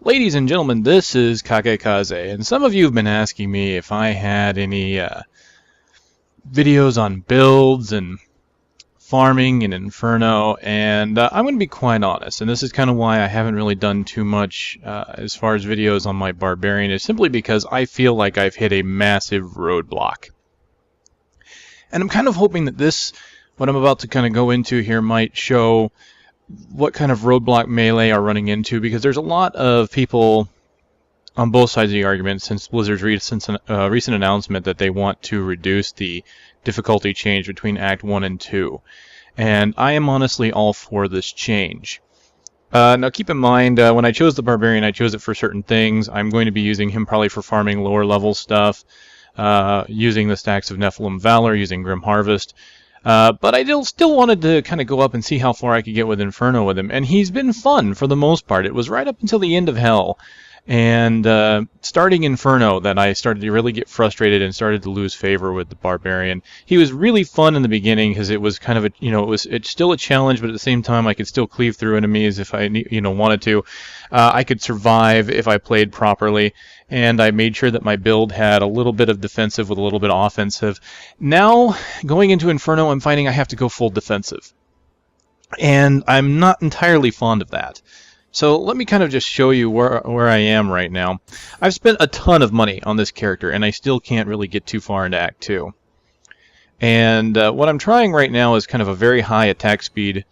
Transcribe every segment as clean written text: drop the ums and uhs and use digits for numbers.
Ladies and gentlemen, this is Kakekaze, and some of you have been asking me if I had any videos on builds and farming in Inferno, and I'm going to be quite honest, and this is kind of why I haven't really done too much as far as videos on my Barbarian, is simply because I feel like I've hit a massive roadblock. And I'm kind of hoping that this, what I'm about to kind of go into here, might show what kind of roadblock Melee are running into, because there's a lot of people on both sides of the argument since Blizzard's recent announcement that they want to reduce the difficulty change between Act 1 and 2. And I am honestly all for this change. Now keep in mind, when I chose the Barbarian, I chose it for certain things. I'm going to be using him probably for farming lower level stuff, using the stacks of Nephilim Valor, using Grim Harvest. But I still wanted to kind of go up and see how far I could get with Inferno with him. And he's been fun for the most part. It was right up until the end of Hell. And starting Inferno that I started to really get frustrated and started to lose favor with the Barbarian. He was really fun in the beginning because it was kind of a, it's still a challenge, but at the same time I could still cleave through enemies if I, wanted to. I could survive if I played properly, and I made sure that my build had a little bit of defensive with a little bit of offensive. Now, going into Inferno, I'm finding I have to go full defensive. And I'm not entirely fond of that. So let me kind of just show you where I am right now. I've spent a ton of money on this character, and I still can't really get too far into Act 2. And what I'm trying right now is kind of a very high attack speed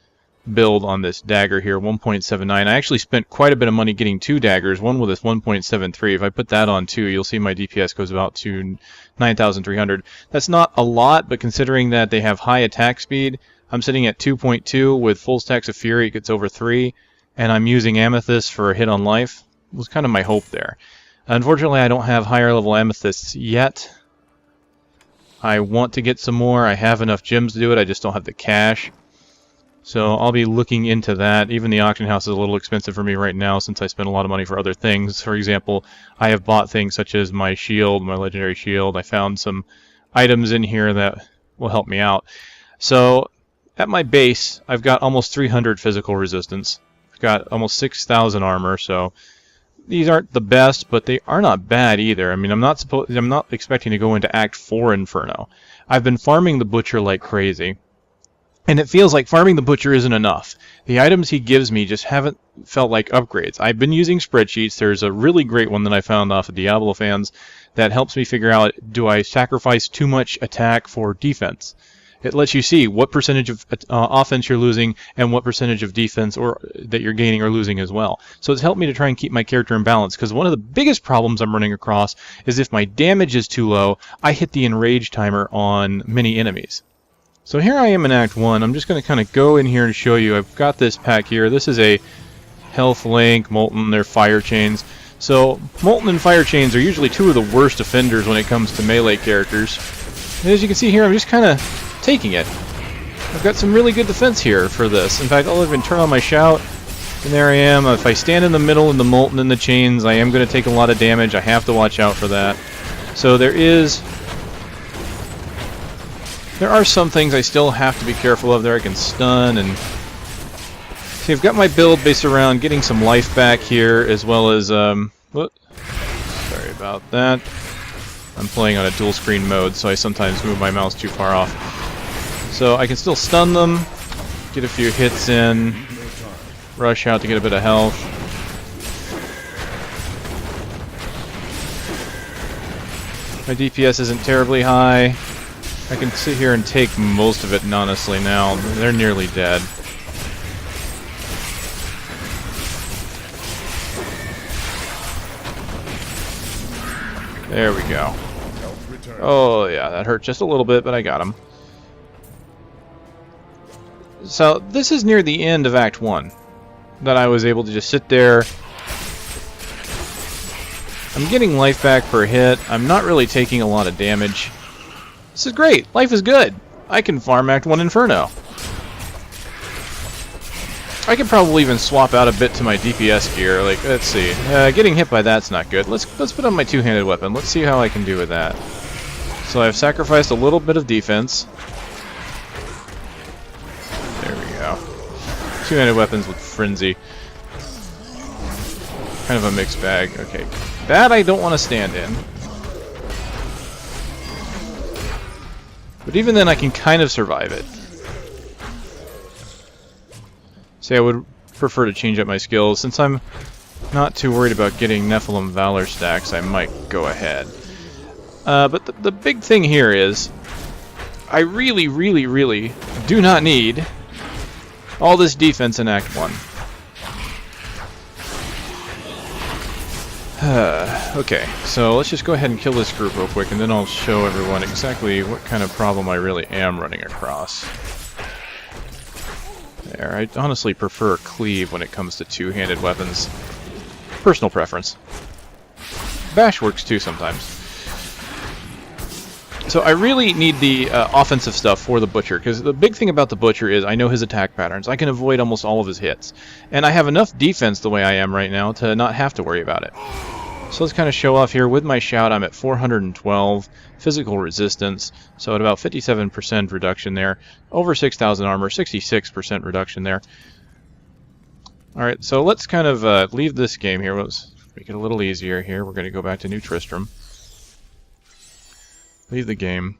build on this dagger here, 1.79. I actually spent quite a bit of money getting two daggers, one with this 1.73. If I put that on 2, you'll see my DPS goes about to 9,300. That's not a lot, but considering that they have high attack speed, I'm sitting at 2.2 with full stacks of Fury, it gets over 3. And I'm using Amethyst for a hit on life. It was kind of my hope there. Unfortunately, I don't have higher level Amethysts yet. I want to get some more. I have enough gems to do it. I just don't have the cash. So I'll be looking into that. Even the auction house is a little expensive for me right now since I spend a lot of money for other things. For example, I have bought things such as my shield, my legendary shield. I found some items in here that will help me out. So at my base, I've got almost 300 physical resistance. Got almost 6,000 armor, so these aren't the best, but they are not bad either. I mean, I'm not expecting to go into Act 4 Inferno. I've been farming the Butcher like crazy, and it feels like farming the Butcher isn't enough. The items he gives me just haven't felt like upgrades. I've been using spreadsheets. There's a really great one that I found off of Diablo fans that helps me figure out, do I sacrifice too much attack for defense? It lets you see what percentage of offense you're losing and what percentage of defense that you're gaining or losing as well. So it's helped me to try and keep my character in balance, because one of the biggest problems I'm running across is if my damage is too low, I hit the enrage timer on many enemies. So here I am in Act 1. I'm just going to kind of go in here and show you. I've got this pack here. This is a Health Link, Molten, they're Fire Chains. So Molten and Fire Chains are usually two of the worst offenders when it comes to melee characters. And as you can see here, I'm just kind of taking it. I've got some really good defense here for this. In fact, I'll even turn on my shout, and there I am. If I stand in the middle in the Molten and the Chains, I am going to take a lot of damage. I have to watch out for that. So there are some things I still have to be careful of there. I can stun, and see, I've got my build based around getting some life back here, as well as sorry about that. I'm playing on a dual screen mode, so I sometimes move my mouse too far off. So I can still stun them, get a few hits in, rush out to get a bit of health. My DPS isn't terribly high. I can sit here and take most of it, honestly, now. They're nearly dead. There we go. Oh yeah, that hurt just a little bit, but I got him. So this is near the end of Act 1 that I was able to just sit there. I'm getting life back per hit. I'm not really taking a lot of damage. This is great. Life is good. I can farm Act 1 Inferno. I could probably even swap out a bit to my DPS gear. Like, let's see. Getting hit by that's not good. Let's put on my two-handed weapon. Let's see how I can do with that. So I've sacrificed a little bit of defense. There we go. Two-handed weapons with Frenzy. kind of a mixed bag. Okay, that I don't want to stand in. But even then I can kind of survive it. See, I would prefer to change up my skills. Since I'm not too worried about getting Nephilim Valor stacks, I might go ahead. But the big thing here is, I really, really, really do not need all this defense in Act 1. Okay, so let's just go ahead and kill this group real quick, and then I'll show everyone exactly what kind of problem I really am running across. There, I honestly prefer cleave when it comes to two-handed weapons. Personal preference. Bash works too sometimes. So I really need the offensive stuff for the Butcher, because the big thing about the Butcher is I know his attack patterns. I can avoid almost all of his hits. And I have enough defense the way I am right now to not have to worry about it. So let's kind of show off here. With my shout, I'm at 412 physical resistance, so at about 57% reduction there. Over 6,000 armor, 66% reduction there. Alright, so let's kind of leave this game here. Let's make it a little easier here. We're going to go back to New Tristram. Leave the game.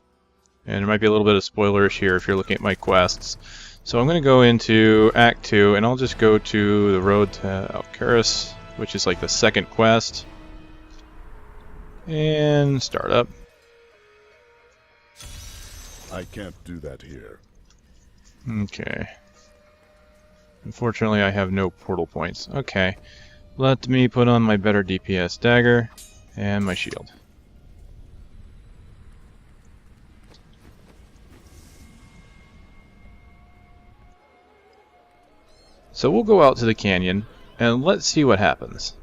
And there might be a little bit of spoilerish here if you're looking at my quests. So I'm going to go into Act 2, and I'll just go to the road to Alcaris, which is like the second quest. And start up. I can't do that here. Okay. Unfortunately, I have no portal points. Okay. Let me put on my better DPS dagger and my shield. So we'll go out to the canyon and let's see what happens.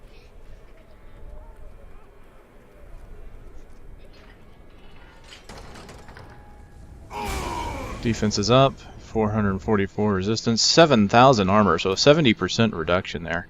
Defense is up, 444 resistance, 7,000 armor, so a 70% reduction there.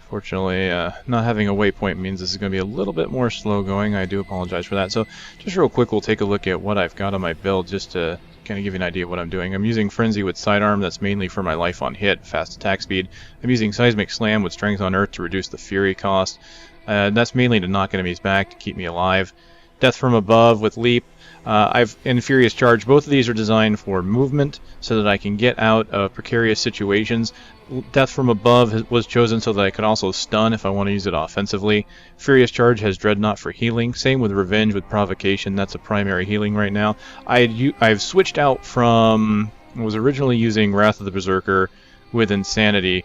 Fortunately, not having a waypoint means this is going to be a little bit more slow going. I do apologize for that. So just real quick, we'll take a look at what I've got on my build just to kind of give you an idea of what I'm doing. I'm using Frenzy with Sidearm, that's mainly for my life on hit, fast attack speed. I'm using Seismic Slam with Strength on Earth to reduce the Fury cost. That's mainly to knock enemies back, to keep me alive. Death from Above with Leap. I've Furious Charge. Both of these are designed for movement so that I can get out of precarious situations. Death from Above was chosen so that I could also stun if I want to use it offensively. Furious Charge has Dreadnought for healing. Same with Revenge with Provocation. That's a primary healing right now. I've switched out from... I was originally using Wrath of the Berserker with Insanity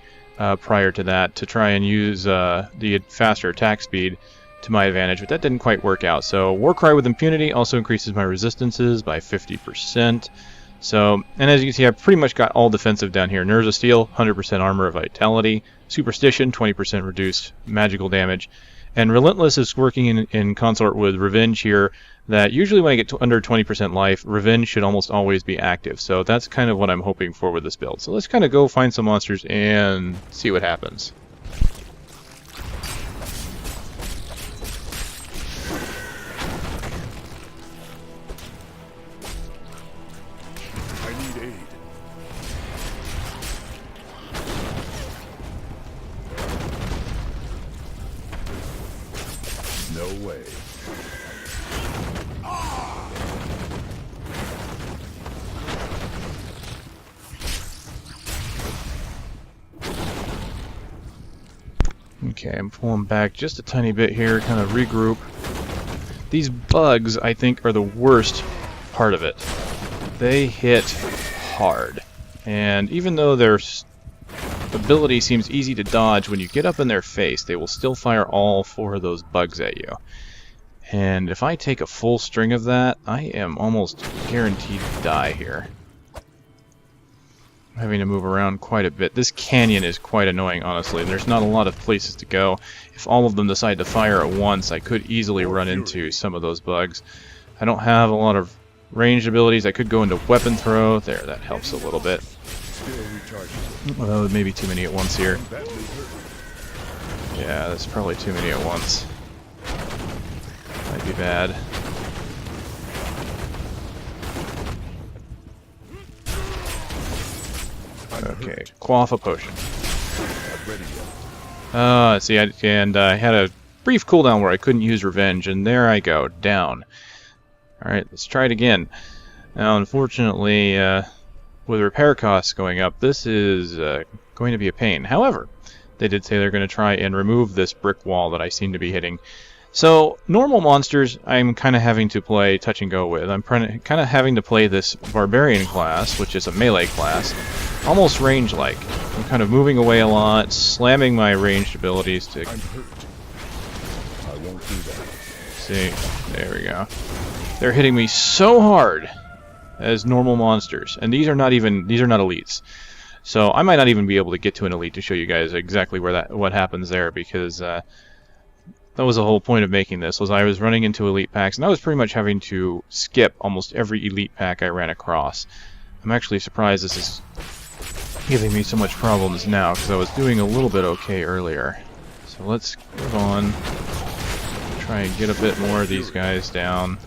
prior to that to try and use the faster attack speed to my advantage, but that didn't quite work out. So Warcry with Impunity also increases my resistances by 50%. So, and as you can see, I've pretty much got all defensive down here. Nerves of Steel, 100% armor of Vitality. Superstition, 20% reduced magical damage. And Relentless is working in consort with Revenge here, that usually when I get under 20% life, Revenge should almost always be active. So that's kind of what I'm hoping for with this build. So let's kind of go find some monsters and see what happens. No way. Okay, I'm pulling back just a tiny bit here, kind of regroup. These bugs, I think, are the worst part of it. They hit hard. And even though their ability seems easy to dodge, when you get up in their face, they will still fire all 4 of those bugs at you. And if I take a full string of that, I am almost guaranteed to die here. I'm having to move around quite a bit. This canyon is quite annoying, honestly, and there's not a lot of places to go. If all of them decide to fire at once, I could easily run into some of those bugs. I don't have a lot of ranged abilities. I could go into weapon throw. There, that helps a little bit. Well, maybe too many at once here. Yeah, that's probably too many at once. Might be bad. Okay, quaff a potion. Not ready yet. See, I had a brief cooldown where I couldn't use revenge, and there I go, down. Alright, let's try it again. Now, unfortunately, with repair costs going up, this is going to be a pain. However, they did say they're going to try and remove this brick wall that I seem to be hitting. So, normal monsters, I'm kind of having to play touch and go with. I'm kind of having to play this Barbarian class, which is a melee class, almost range-like. I'm kind of moving away a lot, slamming my ranged abilities to... I'm hurt. I won't do that. See, there we go. They're hitting me so hard as normal monsters, and these are not elites. So I might not even be able to get to an elite to show you guys exactly what happens there, because that was the whole point of making this, was I was running into elite packs, and I was pretty much having to skip almost every elite pack I ran across. I'm actually surprised this is giving me so much problems now, because I was doing a little bit okay earlier. So let's move on. Try and get a bit more of these guys down.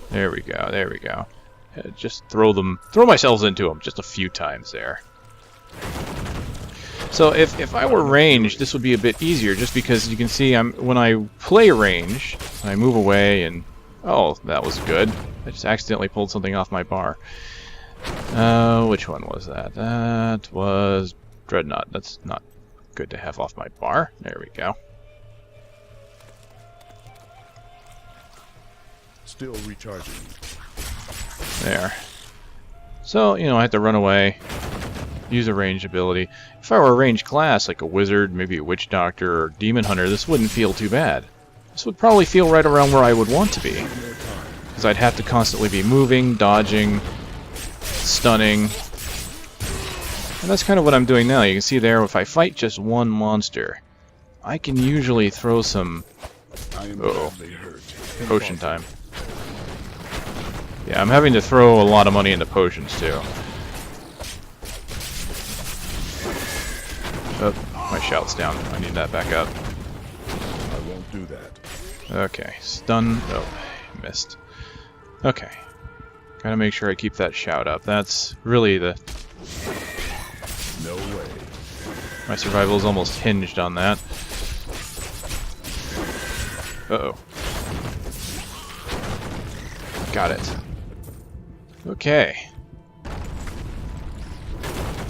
There we go, there we go. Just throw myself into them just a few times there. So if I were ranged, this would be a bit easier, just because you can see when I play range, I move away and... Oh, that was good. I just accidentally pulled something off my bar. Which one was that? That was Dreadnought. That's not good to have off my bar. There we go. Still recharging. There. So, you know, I have to run away, use a ranged ability. If I were a ranged class, like a wizard, maybe a witch doctor, or demon hunter, this wouldn't feel too bad. This would probably feel right around where I would want to be. Because I'd have to constantly be moving, dodging, stunning. And that's kind of what I'm doing now. You can see there, if I fight just one monster, I can usually throw some... Uh-oh. Potion time. Yeah, I'm having to throw a lot of money into potions, too. Oh, my shout's down. I need that back up. I won't do that. Okay, stun. Oh, missed. Okay. Gotta make sure I keep that shout up. That's really the... No way. My survival is almost hinged on that. Uh-oh. Got it. Okay.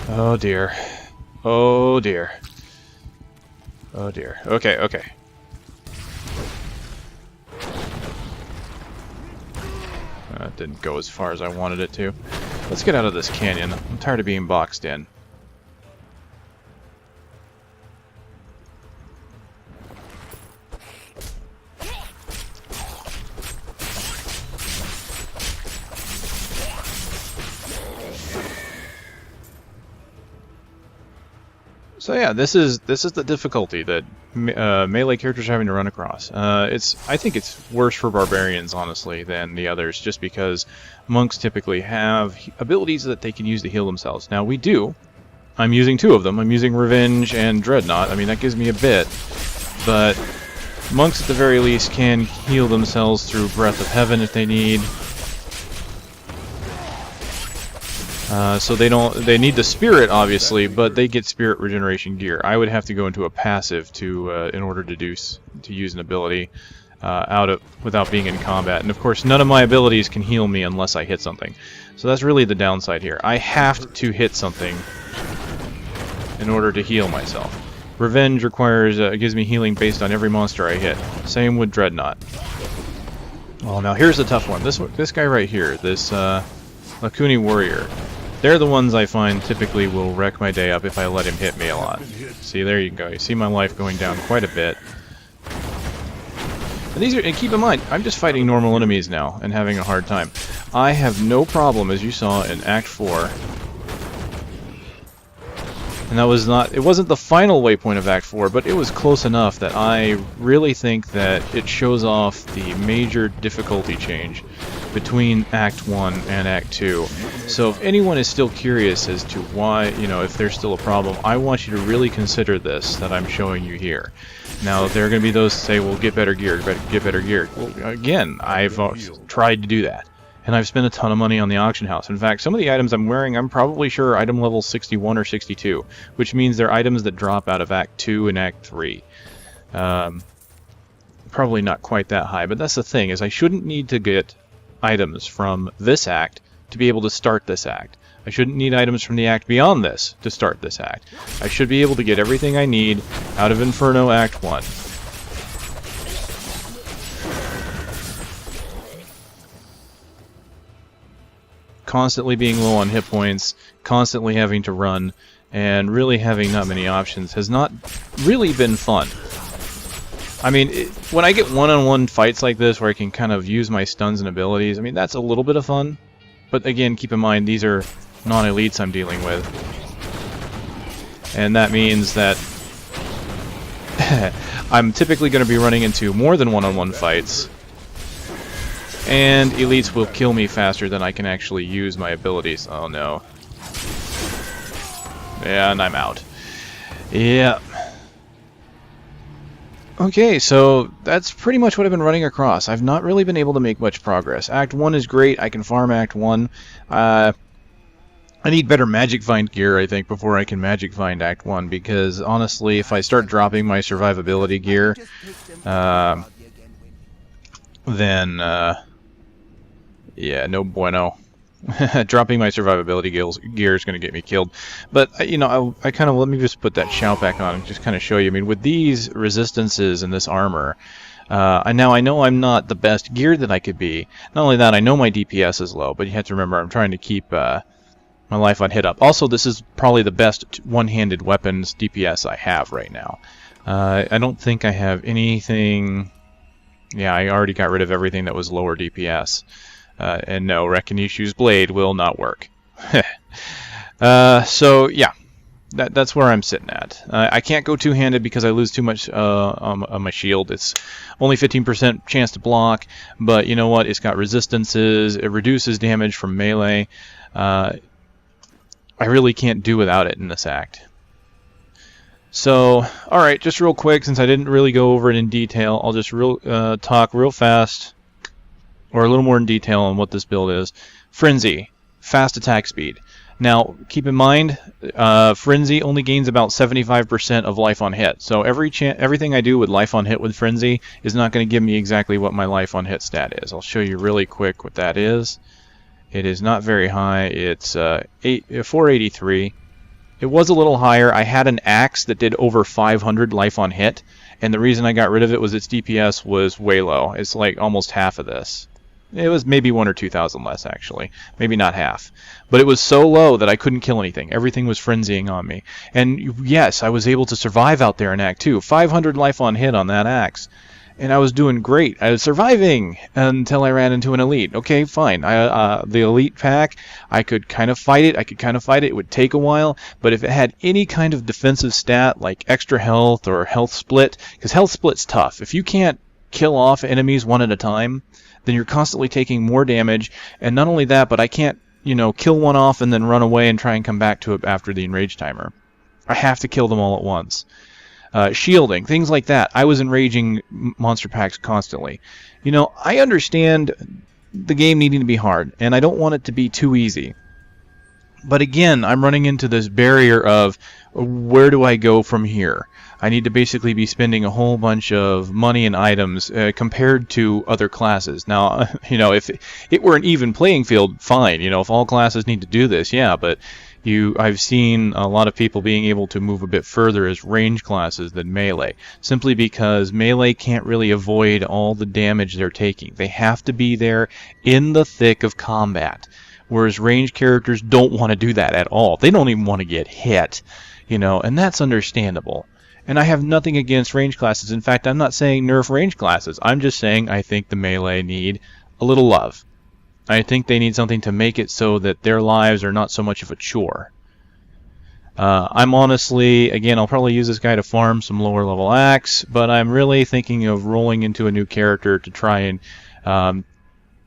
Oh dear. Oh dear. Oh dear. Okay, okay. That didn't go as far as I wanted it to. Let's get out of this canyon. I'm tired of being boxed in. So yeah, this is the difficulty that melee characters are having to run across. I think it's worse for barbarians, honestly, than the others, just because monks typically have abilities that they can use to heal themselves. Now we do. I'm using two of them. I'm using Revenge and Dreadnought. I mean, that gives me a bit, but monks at the very least can heal themselves through Breath of Heaven if they need. So they need the spirit, obviously, but they get spirit regeneration gear. I would have to go into a passive in order to use an ability without being in combat. And of course, none of my abilities can heal me unless I hit something. So that's really the downside here. I have to hit something in order to heal myself. Revenge gives me healing based on every monster I hit. Same with Dreadnought. Well, now here's the tough one. This guy right here, this AGONY warrior. They're the ones I find typically will wreck my day up if I let him hit me a lot. See, there you go. You see my life going down quite a bit. And keep in mind, I'm just fighting normal enemies now and having a hard time. I have no problem, as you saw in Act 4. And it wasn't the final waypoint of Act 4, but it was close enough that I really think that it shows off the major difficulty change between Act 1 and Act 2. So if anyone is still curious as to why, if there's still a problem, I want you to really consider this that I'm showing you here. Now, there are going to be those who say, well, get better gear, get better gear. Well, again, I've tried to do that. and I've spent a ton of money on the auction house. In fact, some of the items I'm wearing, I'm probably sure are item level 61 or 62, which means they're items that drop out of Act 2 and Act 3. Probably not quite that high, but that's the thing, is I shouldn't need to get items from this act to be able to start this act. I shouldn't need items from the act beyond this to start this act. I should be able to get everything I need out of Inferno Act 1. Constantly being low on hit points, constantly having to run, and really having not many options has not really been fun. I mean, when I get one-on-one fights like this where I can kind of use my stuns and abilities, I mean, that's a little bit of fun. But again, keep in mind, these are non-elites I'm dealing with. And that means that I'm typically going to be running into more than one-on-one fights. And elites will kill me faster than I can actually use my abilities. Oh no. Yeah, and I'm out. Yeah. Okay, so that's pretty much what I've been running across. I've not really been able to make much progress. Act 1 is great. I can farm Act 1. I need better Magic Find gear, I think, before I can Magic Find Act 1, because honestly, if I start dropping my survivability gear, then, yeah, no bueno. Dropping my survivability gear is going to get me killed. But, you know, I kind of, let me just put that shout back on and just kind of show you. I mean, with these resistances and this armor, now I know I'm not the best geared that I could be. Not only that, I know my DPS is low, but you have to remember I'm trying to keep my life on hit up. Also, this is probably the best one-handed weapons DPS I have right now. I don't think I have anything... Yeah, I already got rid of everything that was lower DPS. And no, Rekinishu's blade will not work. So, yeah, that's where I'm sitting at. I can't go two-handed because I lose too much on my shield. It's only 15% chance to block, but you know what? It's got resistances. It reduces damage from melee. I really can't do without it in this act. So, alright, just real quick, since I didn't really go over it in detail, I'll just talk real fast, or a little more in detail on what this build is. Frenzy, fast attack speed. Now, keep in mind, Frenzy only gains about 75% of life on hit. So everything I do with life on hit with Frenzy is not going to give me exactly what my life on hit stat is. I'll show you really quick what that is. It is not very high. It's 483. It was a little higher. I had an axe that did over 500 life on hit, and the reason I got rid of it was its DPS was way low. It's like almost half of this. It was maybe 1,000 or 2,000 less, actually. Maybe not half. But it was so low that I couldn't kill anything. Everything was frenzying on me. And yes, I was able to survive out there in Act 2. 500 life on hit on that axe. And I was doing great. I was surviving until I ran into an elite. Okay, fine. The elite pack, I could kind of fight it. It would take a while. But if it had any kind of defensive stat, like extra health or health split, because health split's tough. If you can't kill off enemies one at a time, then you're constantly taking more damage. And not only that, but I can't, kill one off and then run away and try and come back to it after the enrage timer. I have to kill them all at once. Shielding, things like that. I was enraging monster packs constantly. I understand the game needing to be hard, and I don't want it to be too easy. But again, I'm running into this barrier of where do I go from here? I need to basically be spending a whole bunch of money and items compared to other classes. Now, if it were an even playing field, fine. If all classes need to do this, yeah, but I've seen a lot of people being able to move a bit further as range classes than melee, simply because melee can't really avoid all the damage they're taking. They have to be there in the thick of combat, whereas range characters don't want to do that at all. They don't even want to get hit, and that's understandable. And I have nothing against range classes. In fact, I'm not saying nerf range classes. I'm just saying I think the melee need a little love. I think they need something to make it so that their lives are not so much of a chore. I'm honestly, again, I'll probably use this guy to farm some lower level axe, but I'm really thinking of rolling into a new character to try and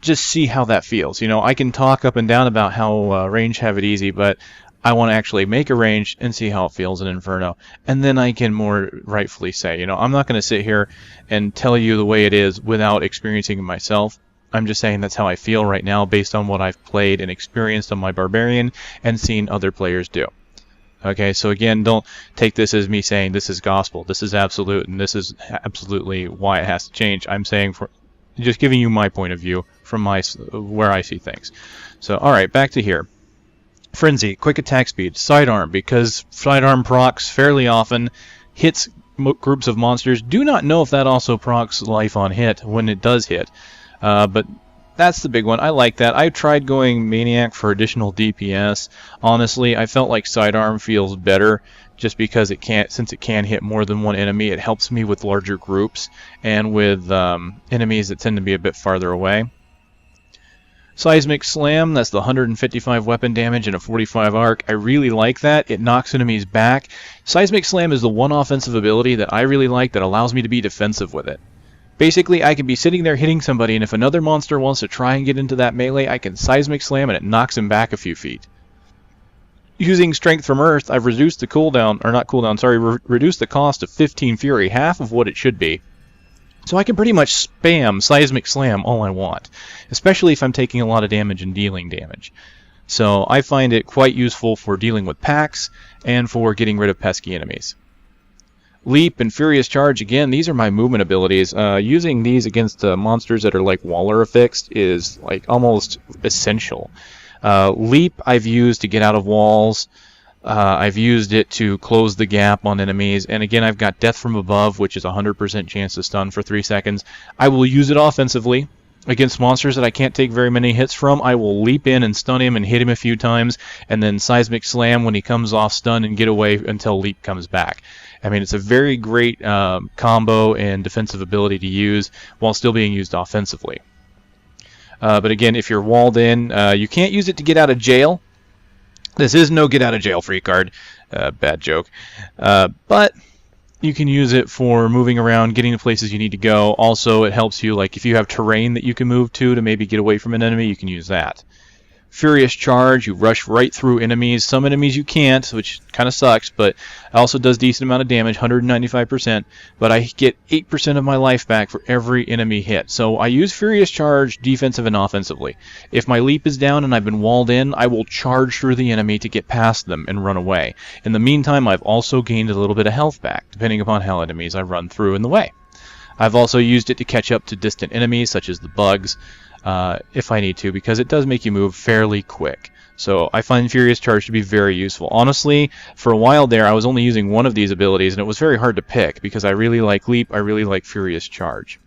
just see how that feels. I can talk up and down about how range have it easy, but I want to actually make a range and see how it feels in Inferno, and then I can more rightfully say, I'm not going to sit here and tell you the way it is without experiencing it myself. I'm just saying that's how I feel right now based on what I've played and experienced on my Barbarian and seen other players do. Okay, so again, don't take this as me saying this is gospel, this is absolute, and this is absolutely why it has to change. I'm saying, just giving you my point of view from where I see things. So, alright, back to here. Frenzy, quick attack speed, sidearm, because sidearm procs fairly often, hits groups of monsters. Do not know if that also procs life on hit when it does hit, but that's the big one. I like that. I tried going Maniac for additional DPS. Honestly, I felt like sidearm feels better just because since it can hit more than one enemy, it helps me with larger groups and with enemies that tend to be a bit farther away. Seismic Slam, that's the 155 weapon damage and a 45 arc. I really like that. It knocks enemies back. Seismic Slam is the one offensive ability that I really like that allows me to be defensive with it. Basically, I can be sitting there hitting somebody, and if another monster wants to try and get into that melee, I can Seismic Slam and it knocks him back a few feet. Using Strength from Earth, I've reduced the cooldown, or not cooldown, sorry, reduced the cost of 15 Fury, half of what it should be. So I can pretty much spam Seismic Slam all I want, especially if I'm taking a lot of damage and dealing damage. So I find it quite useful for dealing with packs and for getting rid of pesky enemies. Leap and Furious Charge, again, these are my movement abilities. Using these against monsters that are like Waller affixed is like almost essential. Leap I've used to get out of walls. I've used it to close the gap on enemies. And again, I've got Death from Above, which is a 100% chance to stun for 3 seconds. I will use it offensively. Against monsters that I can't take very many hits from, I will leap in and stun him and hit him a few times, and then Seismic Slam when he comes off stun and get away until Leap comes back. I mean, it's a very great combo and defensive ability to use while still being used offensively. But again, if you're walled in, you can't use it to get out of jail. This is no get out of jail free card. Bad joke. But you can use it for moving around, getting to places you need to go. Also, it helps you, like if you have terrain that you can move to maybe get away from an enemy, you can use that. Furious Charge, you rush right through enemies. Some enemies you can't, which kind of sucks, but it also does decent amount of damage, 195%, but I get 8% of my life back for every enemy hit. So I use Furious Charge defensive and offensively. If my leap is down and I've been walled in, I will charge through the enemy to get past them and run away. In the meantime, I've also gained a little bit of health back, depending upon how enemies I run through in the way. I've also used it to catch up to distant enemies, such as the bugs, if I need to, because it does make you move fairly quick. So I find Furious Charge to be very useful. Honestly, for a while there, I was only using one of these abilities, and it was very hard to pick, because I really like Leap, I really like Furious Charge.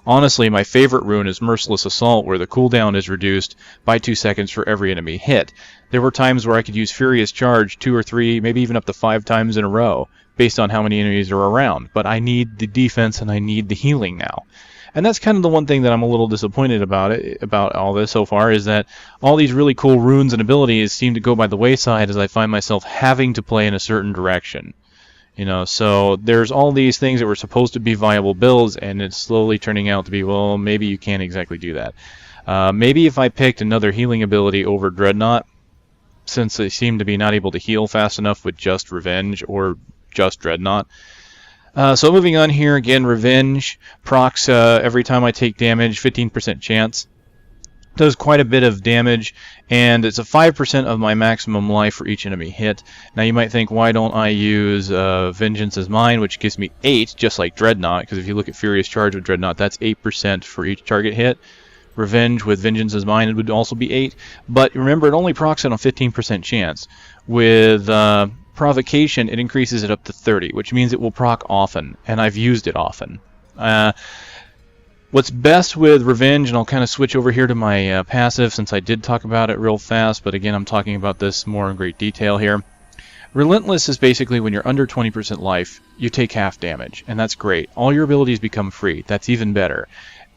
Honestly, my favorite rune is Merciless Assault, where the cooldown is reduced by 2 seconds for every enemy hit. There were times where I could use Furious Charge 2 or 3, maybe even up to 5 times in a row, based on how many enemies are around. But I need the defense and I need the healing now. And that's kind of the one thing that I'm a little disappointed about all this so far, is that all these really cool runes and abilities seem to go by the wayside as I find myself having to play in a certain direction. You know, so there's all these things that were supposed to be viable builds, and it's slowly turning out to be, well, maybe you can't exactly do that. Maybe if I picked another healing ability over Dreadnought, since they seem to be not able to heal fast enough with just Revenge or just Dreadnought. So moving on here, again, Revenge procs every time I take damage, 15% chance. Does quite a bit of damage, and it's a 5% of my maximum life for each enemy hit. Now you might think, why don't I use Vengeance as mine, which gives me 8, just like Dreadnought, because if you look at Furious Charge with Dreadnought, that's 8% for each target hit. Revenge with Vengeance as mine, it would also be 8, but remember, it only procs on a 15% chance. With Provocation, it increases it up to 30, which means it will proc often, and I've used it often. What's best with Revenge, and I'll kind of switch over here to my passive since I did talk about it real fast, but again I'm talking about this more in great detail here. Relentless is basically when you're under 20% life, you take half damage, and that's great. All your abilities become free. That's even better.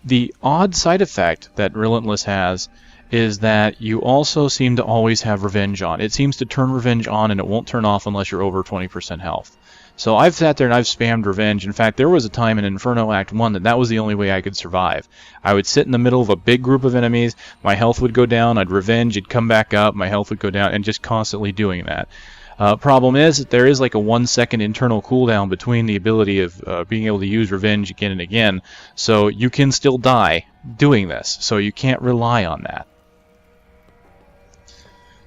The odd side effect that Relentless has is that you also seem to always have Revenge on. It seems to turn Revenge on and it won't turn off unless you're over 20% health. So I've sat there and I've spammed Revenge. In fact, there was a time in Inferno Act 1 that was the only way I could survive. I would sit in the middle of a big group of enemies, my health would go down, I'd Revenge, it'd come back up, my health would go down, and just constantly doing that. Problem is that there is like a 1-second internal cooldown between the ability of being able to use revenge again and again, so you can still die doing this, so you can't rely on that.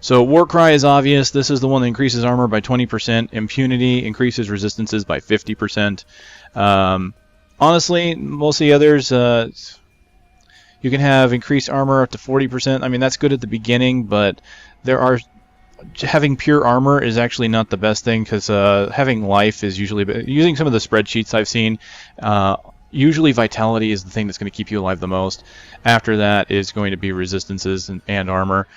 So Warcry is obvious. This is the one that increases armor by 20%. Impunity increases resistances by 50%. Honestly, most of the others, you can have increased armor up to 40%. I mean, that's good at the beginning, but having pure armor is actually not the best thing, because having life is usually, using some of the spreadsheets I've seen, usually vitality is the thing that's going to keep you alive the most. After that is going to be resistances and armor.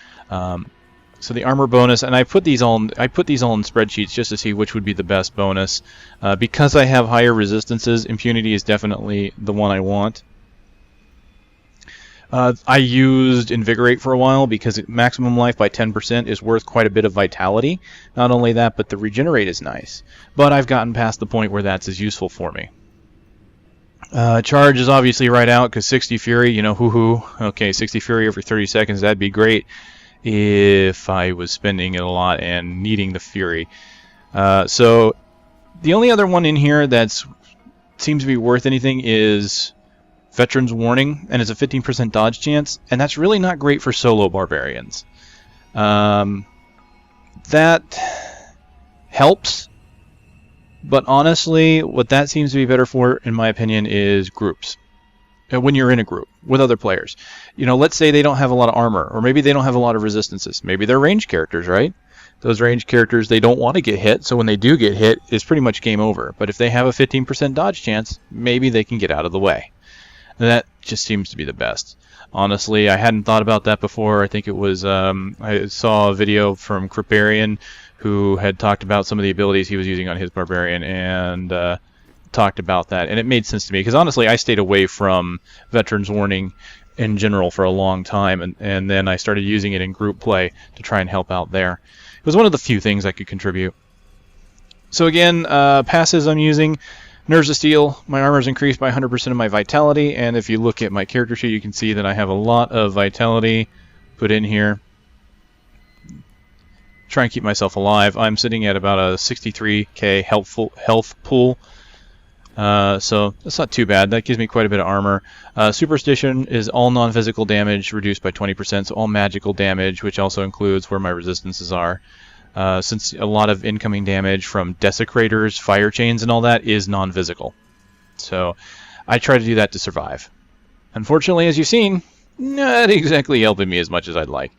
So the armor bonus, and I put these all in spreadsheets just to see which would be the best bonus. Because I have higher resistances, impunity is definitely the one I want. I used Invigorate for a while because maximum life by 10% is worth quite a bit of vitality. Not only that, but the Regenerate is nice. But I've gotten past the point where that's as useful for me. Charge is obviously right out because 60 Fury, you know, hoo-hoo. Okay, 60 Fury every 30 seconds, that'd be great if I was spending it a lot and needing the Fury. So the only other one in here that seems to be worth anything is Veteran's Warning, and it's a 15% dodge chance, and that's really not great for solo barbarians. That helps, but honestly, what that seems to be better for, in my opinion, is groups. When you're in a group with other players. You know, let's say they don't have a lot of armor, or maybe they don't have a lot of resistances. Maybe they're ranged characters, right? Those ranged characters, they don't want to get hit, so when they do get hit, it's pretty much game over. But if they have a 15% dodge chance, maybe they can get out of the way. And that just seems to be the best. Honestly, I hadn't thought about that before. I think it was, I saw a video from Barbarian who had talked about some of the abilities he was using on his Barbarian, and talked about that, and it made sense to me, because honestly I stayed away from Veteran's Warning in general for a long time, and then I started using it in group play to try and help out there. It was one of the few things I could contribute. So again, passives I'm using: Nerves of Steel. My armor is increased by 100% of my vitality, and if you look at my character sheet, you can see that I have a lot of vitality put in here. Try and keep myself alive. I'm sitting at about a 63k health pool. So that's not too bad. That gives me quite a bit of armor. Superstition is all non-physical damage reduced by 20%, so all magical damage, which also includes where my resistances are. Since a lot of incoming damage from desecrators, fire chains, and all that is non-physical. So I try to do that to survive. Unfortunately, as you've seen, not exactly helping me as much as I'd like.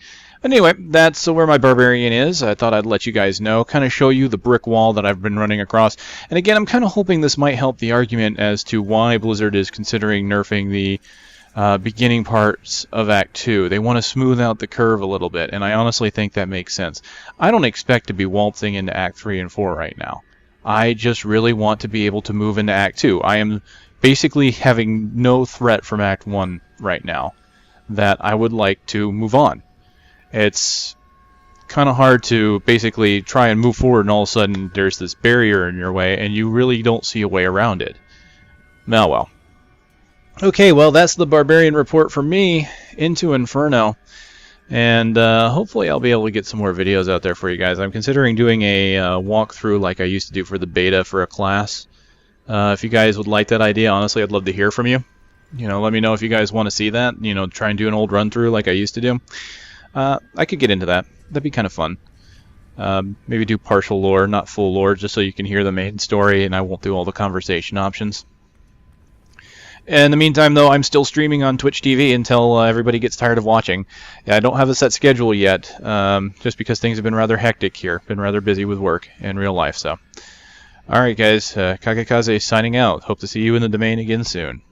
Anyway, that's where my Barbarian is. I thought I'd let you guys know, kind of show you the brick wall that I've been running across. And again, I'm kind of hoping this might help the argument as to why Blizzard is considering nerfing the beginning parts of Act 2. They want to smooth out the curve a little bit, and I honestly think that makes sense. I don't expect to be waltzing into Act 3 and 4 right now. I just really want to be able to move into Act 2. I am basically having no threat from Act 1 right now that I would like to move on. It's kind of hard to basically try and move forward, and all of a sudden there's this barrier in your way, and you really don't see a way around it. Now, well. Okay, well, that's the Barbarian report for me into Inferno, and hopefully I'll be able to get some more videos out there for you guys. I'm considering doing a walkthrough like I used to do for the beta for a class. If you guys would like that idea, honestly, I'd love to hear from you. You know, let me know if you guys want to see that. You know, try and do an old run-through like I used to do. I could get into that. That'd be kind of fun. Maybe do partial lore, not full lore, just so you can hear the main story, and I won't do all the conversation options. In the meantime, though, I'm still streaming on Twitch TV until everybody gets tired of watching. I don't have a set schedule yet, just because things have been rather hectic here. Been rather busy with work and real life, so. Alright, guys, Kakekaze signing out. Hope to see you in the domain again soon.